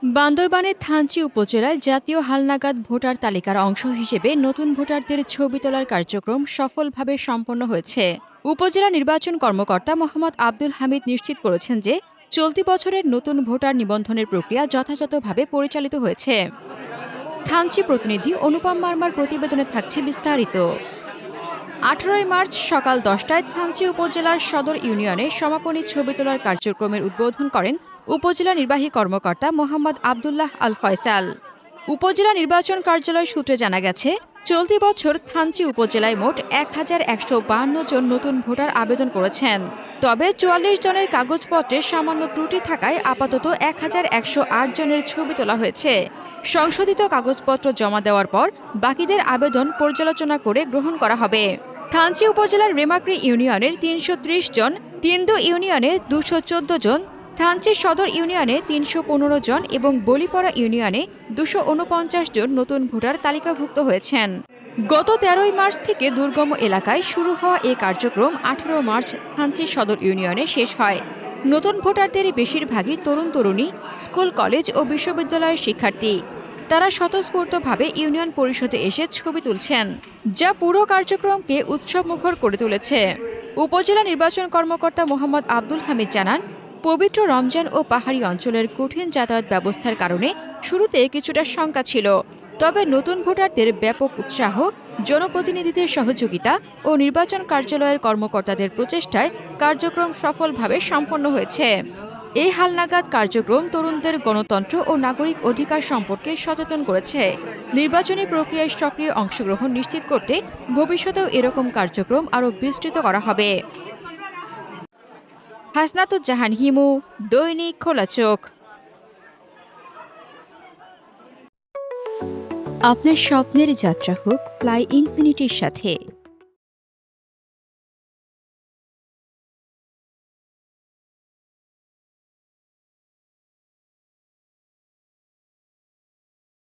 বান্দরবানের থানচি উপজেলায় জাতীয় হালনাগাদ ভোটার তালিকার অংশ হিসেবে নতুন ভোটারদের ছবি তোলার কার্যক্রম সফলভাবে সম্পন্ন হয়েছে। উপজেলা নির্বাচন কর্মকর্তা মোহাম্মদ আব্দুল হামিদ নিশ্চিত করেছেন যে চলতি বছরের নতুন ভোটার নিবন্ধনের প্রক্রিয়া যথাযথভাবে পরিচালিত হয়েছে। থানচি প্রতিনিধি অনুপম মার্মার প্রতিবেদনে থাকছে বিস্তারিত। 18 মার্চ সকাল 10টায় থানচি উপজেলার সদর ইউনিয়নে সমাপনী ছবি তোলার কার্যক্রমের উদ্বোধন করেন উপজেলা নির্বাহী কর্মকর্তা মোহাম্মদ আবদুল্লাহ আল ফয়সাল। উপজেলা নির্বাচন কার্যালয় সূত্রে জানা গেছে, চলতি বছর থানচি উপজেলায় মোট 1152 জন নতুন ভোটার আবেদন করেছেন। তবে 44 জনের কাগজপত্রে সামান্য ত্রুটি থাকায় আপাতত 1108 জনের ছবি তোলা হয়েছে। সংশোধিত কাগজপত্র জমা দেওয়ার পর বাকিদের আবেদন পর্যালোচনা করে গ্রহণ করা হবে। থানচি উপজেলার রেমাক্রি ইউনিয়নের 330 জন, তিন্দু ইউনিয়নে 214 জন, থানচি সদর ইউনিয়নে 315 জন এবং বলিপাড়া ইউনিয়নে 249 জন নতুন ভোটার তালিকাভুক্ত হয়েছেন। গত 13 মার্চ থেকে দুর্গম এলাকায় শুরু হওয়া এই কার্যক্রম 18 মার্চ থানচি সদর ইউনিয়নে শেষ হয়। নতুন ভোটারদের বেশিরভাগই তরুণ তরুণী, স্কুল, কলেজ ও বিশ্ববিদ্যালয়ের শিক্ষার্থী। তারা স্বতঃস্ফূর্তভাবে ইউনিয়ন পরিষদে এসে ছবি তুলছেন, যা পুরো কার্যক্রমকে উৎসবমুখর করে তুলেছে। উপজেলা নির্বাচন কর্মকর্তা মোহাম্মদ আব্দুল হামিদ জানান, পবিত্র রমজান ও পাহাড়ি অঞ্চলের কঠিন যাতায়াত ব্যবস্থার কারণে শুরুতে কিছুটা শঙ্কা ছিল। তবে নতুন ভোটারদের ব্যাপক উৎসাহ, জনপ্রতিনিধিদের সহযোগিতা ও নির্বাচন কার্যালয়ের কর্মকর্তাদের প্রচেষ্টায় কার্যক্রম সফলভাবে সম্পন্ন হয়েছে। এই হালনাগাদ কার্যক্রম তরুণদের গণতন্ত্র ও নাগরিক অধিকার সম্পর্কে সচেতন করেছে। নির্বাচনী প্রক্রিয়ায় সক্রিয় অংশগ্রহণ নিশ্চিত করতে ভবিষ্যতেও এরকম কার্যক্রম আরও বিস্তৃত করা হবে। হাসনাতুজ্জাহান হিমু, দৈনিক খোলা চোখ। আপনার স্বপ্নের যাত্রা হোক ফ্লাই ইনফিনিটির সাথে।